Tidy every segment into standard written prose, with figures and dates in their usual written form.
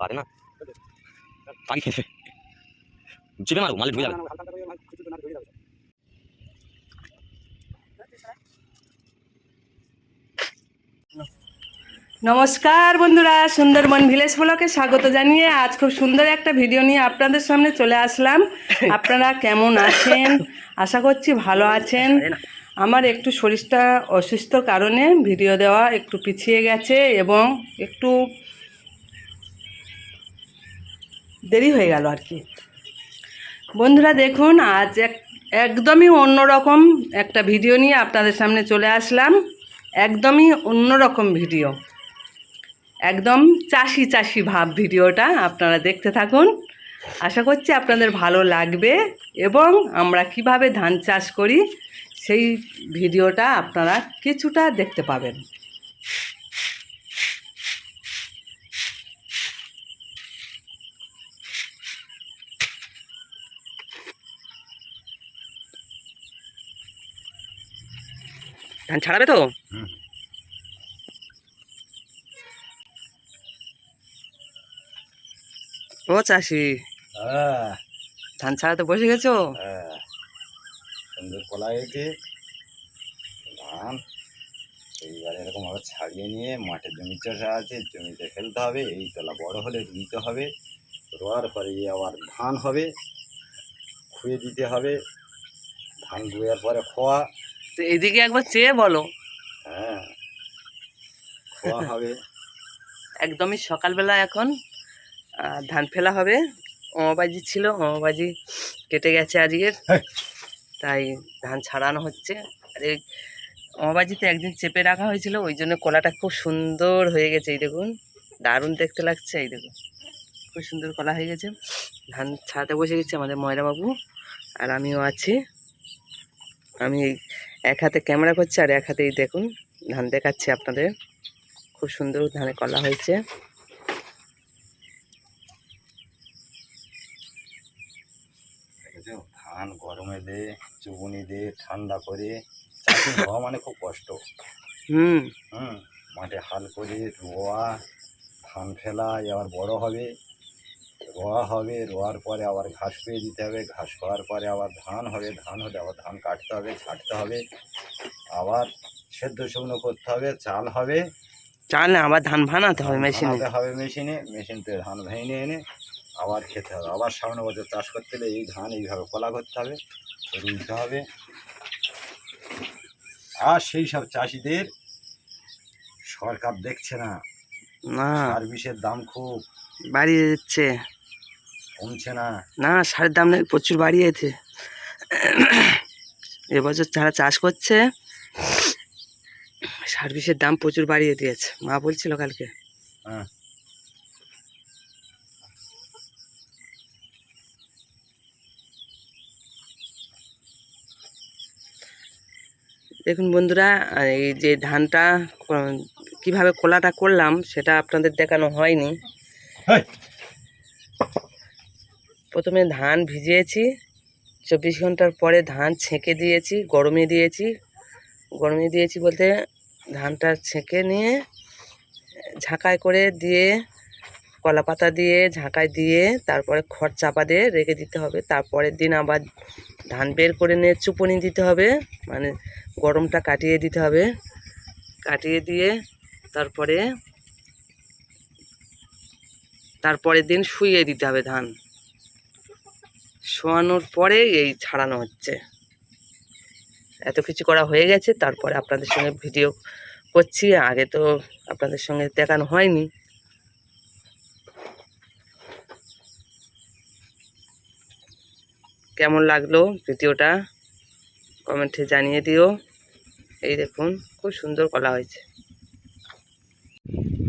পারে না পানি খেতে চেপে মারো মালে ঢুকে যাবে। নমস্কার বন্ধুরা, সুন্দরবন ভিলেজ ব্লগে স্বাগত জানিয়ে আজ খুব সুন্দর একটা ভিডিও নিয়ে আপনাদের সামনে চলে আসলাম। আপনারা কেমন আছেন? আশা করছি ভালো আছেন। আমার একটু শরীরটা অসুস্থ কারণে ভিডিও দেওয়া একটু পিছিয়ে গেছে এবং একটু দেরি হয়ে গেল আর কি। বন্ধুরা দেখুন, আজ একদমই অন্যরকম একটা ভিডিও নিয়ে আপনাদের সামনে চলে আসলাম। একদমই অন্যরকম ভিডিও, একদম চাষি চাষি ভাব ভিডিওটা আপনারা দেখতে থাকুন। আশা করছি আপনাদের ভালো লাগবে এবং আমরা কিভাবে ধান চাষ করি সেই ভিডিওটা আপনারা কিছুটা দেখতে পাবেন। ধান ছাড়াবে তো? ও চাষি, ধান ছাড়াতে বসে গেছো? সুন্দর কলা হয়েছে ধান। এইবার এরকম ভাবে ছাড়িয়ে নিয়ে মাঠে জমি চাষা আছে, জমিতে ফেলতে হবে। এই তলা বড় হলে রুইতে হবে, রোয়ার পরে আবার ধান হবে, খুঁয়ে দিতে হবে। ধান রুয়ার পরে খোয়া। তো এইদিকে একবার চেয়ে বলো। হ্যাঁ, খোয়া হবে। একদমই সকালবেলা এখন ধান ফেলা হবে। অমাবাজি ছিল, অমাবাজি কেটে গেছে আজকের, তাই ধান ছাড়ানো হচ্ছে। আর এই অমাবাজিতে একদিন চেপে রাখা হয়েছিল, ওই জন্য কলাটা খুব সুন্দর হয়ে গেছে। এই দেখুন, দারুণ দেখতে লাগছে। এই দেখুন, খুব সুন্দর কলা হয়ে গেছে। ধান ছাড়াতে বসে গেছে আমাদের ময়রা বাবু, আর আমিও আছি। আমি এক হাতে ক্যামেরা করছি আর এক হাতেই দেখুন ধান দেখাচ্ছি আপনাদের। খুব সুন্দর ধানে কলা হয়েছে। ধান গরমে দে, চুবুনি দে, ঠান্ডা করে চাষি হওয়া মানে খুব কষ্ট। হুম মাঠে হাল করে রোয়া, ধান ফেলা, আবার বড় হবে, রোয়া হবে, রোয়ার পরে আবার ঘাস পেয়ে দিতে হবে, ঘাস খাওয়ার পরে আবার ধান হবে, ধান হলে আবার ধান কাটতে হবে, ছাড়তে হবে, আবার সেদ্ধ শুকনো করতে হবে, চাল হবে। চাল না, আবার ধান ভানাতে হবে মেশিনে। মেশিন থেকে ধান ভেঙে এনে আবার খেতে হবে। আবার সামনে বছর চাষ করতে হলে এই ধান এইভাবে কলা করতে হবে, রুইতে হবে। আর সেই সব চাষিদের সরকার দেখছে না, সার বিষের দাম খুব বাড়িয়ে দিচ্ছে, কমছে না। না সারের দাম নাকি প্রচুর বাড়িয়েছে। এবছর যারা চাষ করছে সার বিষের দাম প্রচুর বাড়িয়ে দিয়েছে, মা বলছিল কালকে। হ্যাঁ, দেখুন বন্ধুরা, এই যে ধানটা কিভাবে কলাটা করলাম সেটা আপনাদের দেখানো হয়নি। প্রথমে ধান ভিজিয়েছি, 24 ঘন্টার পরে ধান ছেঁকে দিয়েছি, গরমে দিয়েছি বলতে ধানটা ছেঁকে নিয়ে ঝাঁকায় করে দিয়ে, কলা পাতা দিয়ে ঝাঁকায় দিয়ে তারপরে খড় চাপা দিয়ে রেখে দিতে হবে। তারপরের দিন আবার ধান বের করে নিয়ে চুপনি দিতে হবে, মানে গরমটা কাটিয়ে দিতে হবে। কাটিয়ে দিয়ে তারপরের দিন শুইয়ে দিতে হবে ধান। শোয়ানোর পরে এই ছাড়ানো হচ্ছে। এত কিছু করা হয়ে গেছে, তারপরে আপনাদের সঙ্গে ভিডিও করছি। আগে তো আপনাদের সঙ্গে দেখানো হয়নি। কেমন লাগলো ভিডিওটা কমেন্টে জানিয়ে দিও। এই দেখুন, খুব সুন্দর কলা হয়েছে।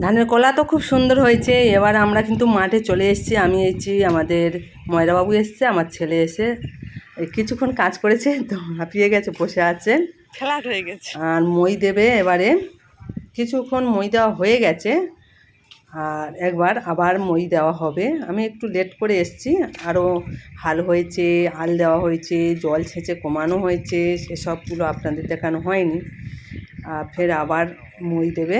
ধানের কলা তো খুব সুন্দর হয়েছে। এবার আমরা কিন্তু মাঠে চলে এসেছি। আমি এসেছি, আমাদের ময়রাবাবু এসছে, আমার ছেলে এসে কিছুক্ষণ কাজ করেছে তো হাঁপিয়ে গেছে, বসে আছে, ফ্ল্যাট হয়ে গেছে। আর মই দেবে এবারে। কিছুক্ষণ মই দেওয়া হয়ে গেছে, আর একবার আবার মই দেওয়া হবে। আমি একটু লেট করে এসেছি, আরও হাল হয়েছে, আল দেওয়া হয়েছে, জল ছেঁচে কমানো হয়েছে, সেসবগুলো আপনাদের দেখানো হয়নি। ফের আবার মই দেবে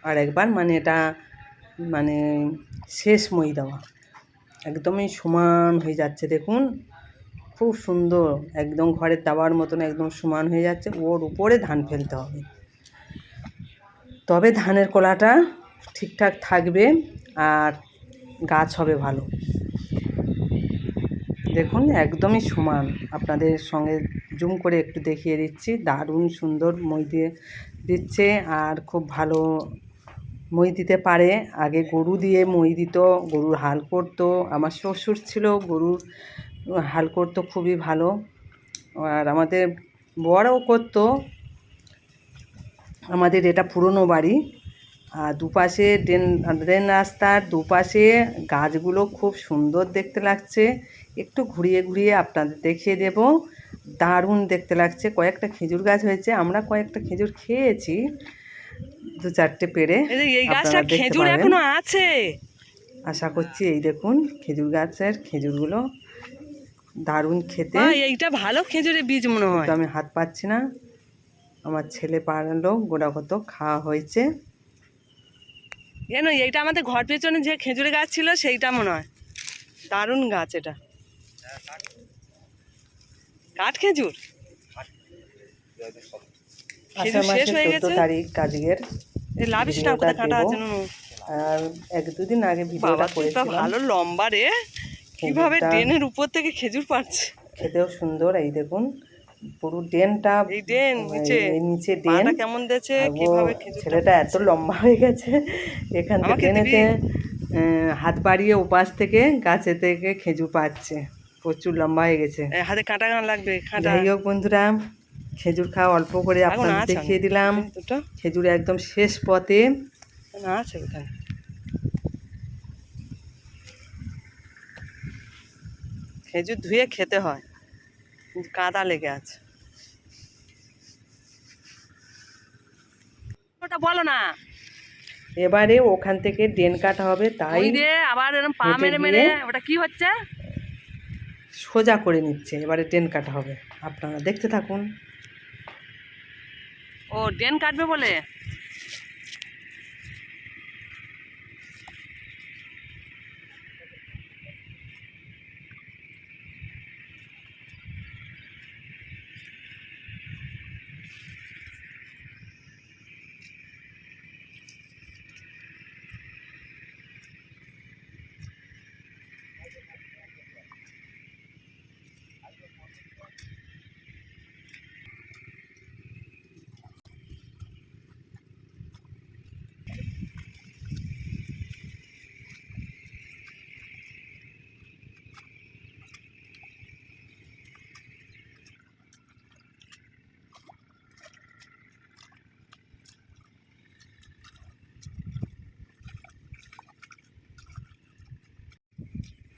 আর একবার, মানে এটা মানে শেষ মই দেওয়া, একদমই সমান হয়ে যাচ্ছে দেখুন, খুব সুন্দর, একদম ঘরের দাবার মতন একদম সমান হয়ে যাচ্ছে। ওর উপরে ধান ফেলতে হবে, তবে ধানের কলাটা ঠিকঠাক থাকবে আর গাছ হবে ভালো। দেখুন একদমই সমান, আপনাদের সঙ্গে জুম করে একটু দেখিয়ে দিচ্ছি। দারুণ সুন্দর মই দিয়ে দিচ্ছে আর খুব ভালো মই দিতে পারে। আগে গরু দিয়ে মই দিত, গরুর হাল করতো, আমার শ্বশুর ছিল গরুর হাল করতো খুবই ভালো, আর আমাদের বড়ও করতো। আমাদের এটা পুরনো বাড়ি, আর দুপাশে ড্রেন রাস্তার দুপাশে গাছগুলো খুব সুন্দর দেখতে লাগছে। একটু ঘুরিয়ে ঘুরিয়ে আপনাদের দেখিয়ে দেব, দারুণ দেখতে লাগছে। কয়েকটা খেজুর গাছ হয়েছে, আমরা কয়েকটা খেজুর খেয়েছি, 2-4টে পেড়ে এই গাছটা আপনারা দেখতে খেজুর পাবেন। এখনো আছে, আশা করছি। এই দেখুন খেজুর গাছের খেজুরগুলো দারুণ খেতে। এইটা ভালো খেজুরের বীজ মনে হয়। কিন্তু আমি হাত পাচ্ছি না, আমার ছেলে পারলো, গোড়াগত খাওয়া হয়েছে। জানো এইটা আমাদের ঘর পেছনে যে খেজুরের গাছ ছিল সেইটা মনে হয়, দারুণ গাছ এটা, কাঠ খেজুর। আষাঢ় শেষ মাসের হয়ে 14 গেছে। তারিখ আজকের এই লাভিস না ভিডিওটা কোথায় কাটা দেবো। আছে নুনু? আর 1-2 দিন আগে বাবা ভিডিওটা তুই তো করেছিলাম। ভালো লম্বা রে, কিভাবে খেজুরটা ড্রেনের উপর থেকে খেজুর পাচ্ছে। খেতেও সুন্দর। এই দেখুন পুরো ড্রেনটা, এই ড্রেন নিচে, এই নিচে ড্রেন। পাটা কেমন দিয়েছে, আর ও কিভাবে খেজুর ছেলেটা এত লম্বা হয়ে গেছে, এখান থেকে আমাকে ড্রেনেতে দিবি? হাত বাড়িয়ে ওপাশ থেকে গাছে থেকে খেজুর পাচ্ছে, প্রচুর লম্বা হয়ে গেছে। হাতে কাঁটা গান লাগবে, কাঁটা যাই হোক বন্ধুরা, খেজুর খাওয়া অল্প করে এখন আপনাদের আছে দেখিয়ে দিলাম। দুটো খেজুর একদম শেষ পথে। না আছে ওখানে। খেজুর ধুয়ে খেতে হয়, কাদা লেগে আছে। ওটা বলো না, এবারে ওখান থেকে ড্রেন কাটা হবে, তাই ওই দিয়ে আবার এরকম পা হেঁটে মেরে গিয়ে মেরে ওটা কি হচ্ছে? সোজা করে নিচ্ছে, এবারে ড্রেন কাটা হবে, আপনারা দেখতে থাকুন। ও ড্রেন কাটবে বলে।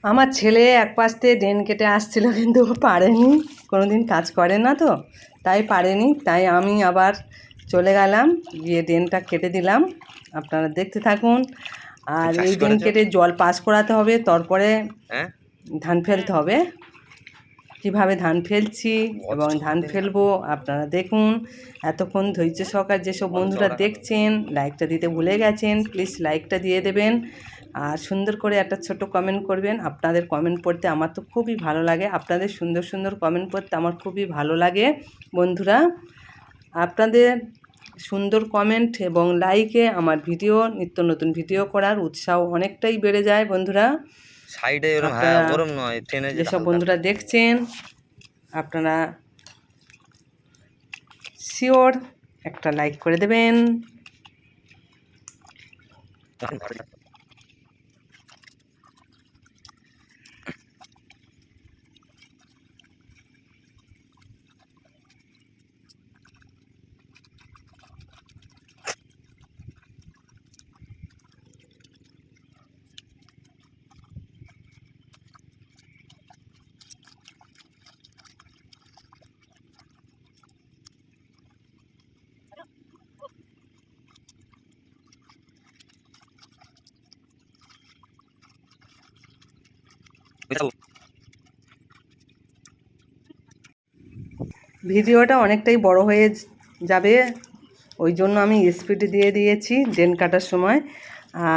আমার ছেলে এক পাশ থেকে ড্রেন কেটে আসছিল, কিন্তু ও পারেনি, কোনোদিন কাজ করে না তো, তাই পারেনি। তাই আমি আবার চলে গেলাম, গিয়ে ড্রেনটা কেটে দিলাম, আপনারা দেখতে থাকুন। আর এই ড্রেন কেটে জল পাস করাতে হবে, তারপরে হ্যাঁ ধান ফেলতে হবে। কিভাবে ধান ফেলছি এবং ধান ফেলবো আপনারা দেখুন। এতক্ষণ ধৈর্য সহকারে যেসব বন্ধুরা দেখছেন, লাইকটা দিতে ভুলে গেছেন, প্লিজ লাইকটা দিয়ে দেবেন, আর সুন্দর করে একটা ছোট কমেন্ট করবেন। আপনাদের কমেন্ট পড়তে আমার তো খুবই ভালো লাগে, আপনাদের সুন্দর সুন্দর কমেন্ট পড়তে আমার খুবই ভালো লাগে বন্ধুরা। আপনাদের সুন্দর কমেন্ট এবং লাইকে আমার ভিডিও, নিত্য নতুন ভিডিও করার উৎসাহ অনেকটাই বেড়ে যায় বন্ধুরা। সাইডে এরকম, আপনারা হ্যাঁ ওরম নয়, ট্রেনে যেসব বন্ধুরা দেখছেন, আপনারা শিওর একটা লাইক করে দেবেন। ভিডিওটা অনেকটাই বড় হয়ে যাবে, ওই জন্য আমি স্পিডে দিয়ে দিয়েছি ড্রেন কাটার সময়।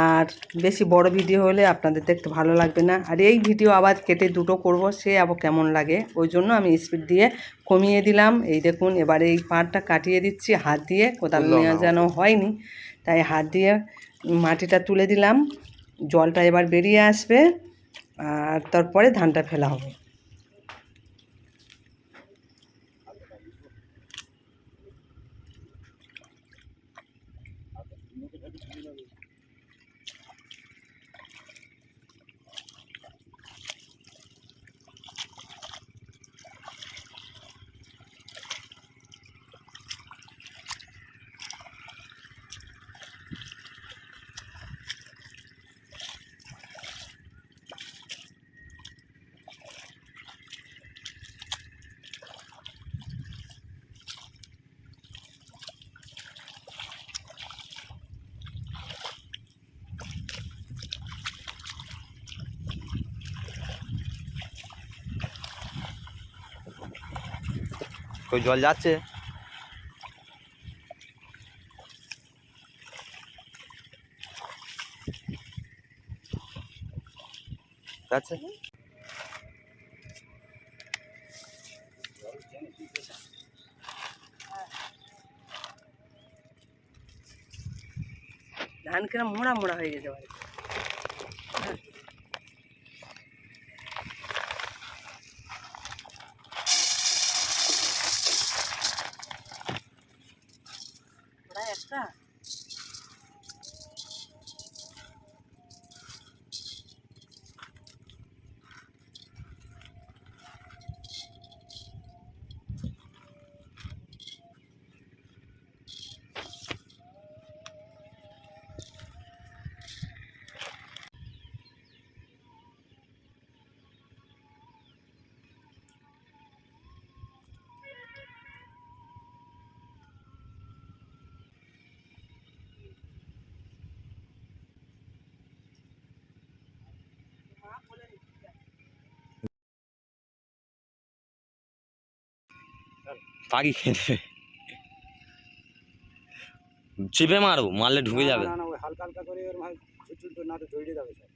আর বেশি বড় ভিডিও হলে আপনাদের দেখতে ভালো লাগবে না, আর এই ভিডিও আবার কেটে দুটো করব, সে আবার কেমন লাগে, ওই জন্য আমি স্পিড দিয়ে কমিয়ে দিলাম। এই দেখুন এবারে এই পাড়টা কাটিয়ে দিচ্ছি হাত দিয়ে, কোদাল নেওয়া যেন হয়নি, তাই হাত দিয়ে মাটিটা তুলে দিলাম। জলটা এবার বেরিয়ে আসবে আর তারপরে ধানটা ফেলা হবে। কই জল যাচ্ছে? যাচ্ছে। ধান কেন মোড়া মোড়া হয়ে যেতে পারে। একটা পাখি খেয়ে দেবে। চিপে মারো, মারলে ঢুকে যাবে। না ওই হালকা হালকা করে ওর ভাই ঝুরঝুর না তো জড়িয়ে যাবে সব।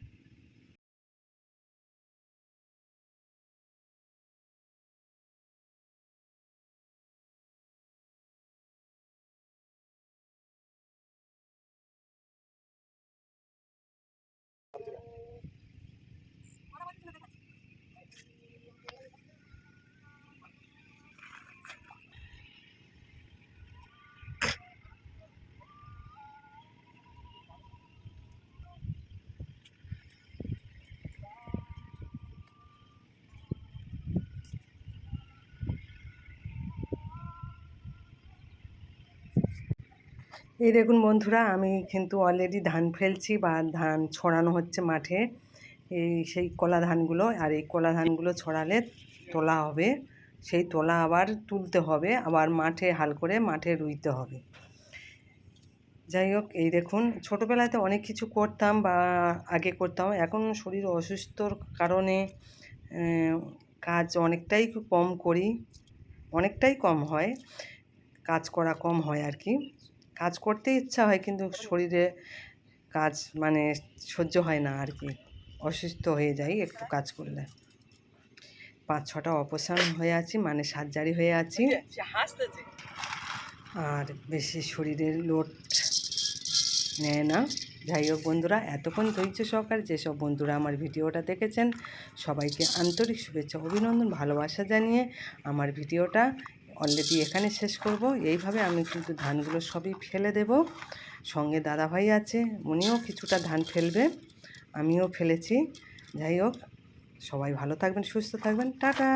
এই দেখুন বন্ধুরা, আমি কিন্তু অলরেডি ধান ফেলছি বা ধান ছড়ানো হচ্ছে মাঠে। এই সেই কলা ধানগুলো, আর এই কলা ধানগুলো ছড়ালে তোলা হবে, সেই তোলা আবার তুলতে হবে, আবার মাঠে হাল করে মাঠে রুইতে হবে। যাই হোক, এই দেখুন ছোটোবেলাতে অনেক কিছু করতাম বা আগে করতাম, এখন শরীর অসুস্থর কারণে কাজ অনেকটাই কম করি, অনেকটাই কম হয়, কাজ করা কম হয় আর কি। কাজ করতে ইচ্ছা হয় কিন্তু শরীরে কাজ মানে সহ্য হয় না আর কি, অসুস্থ হয়ে যাই একটু কাজ করলে। 5-6টা অপারেশন হয়ে আছি, মানে সার্জারি হয়ে আছি, আর বেশি শরীরের লোড নেয় না। যাই হোক বন্ধুরা, এতক্ষণ ধৈর্য সহকারে যেসব বন্ধুরা আমার ভিডিওটা দেখেছেন সবাইকে আন্তরিক শুভেচ্ছা, অভিনন্দন, ভালোবাসা জানিয়ে আমার ভিডিওটা অলরেডি এখানে শেষ করব। এইভাবে আমি কিন্তু ধানগুলো সবই ফেলে দেব। সঙ্গে দাদাভাই আছে, উনিও কিছুটা ধান ফেলবে, আমিও ফেলেছি। যাই হোক, সবাই ভালো থাকবেন, সুস্থ থাকবেন, টাটা।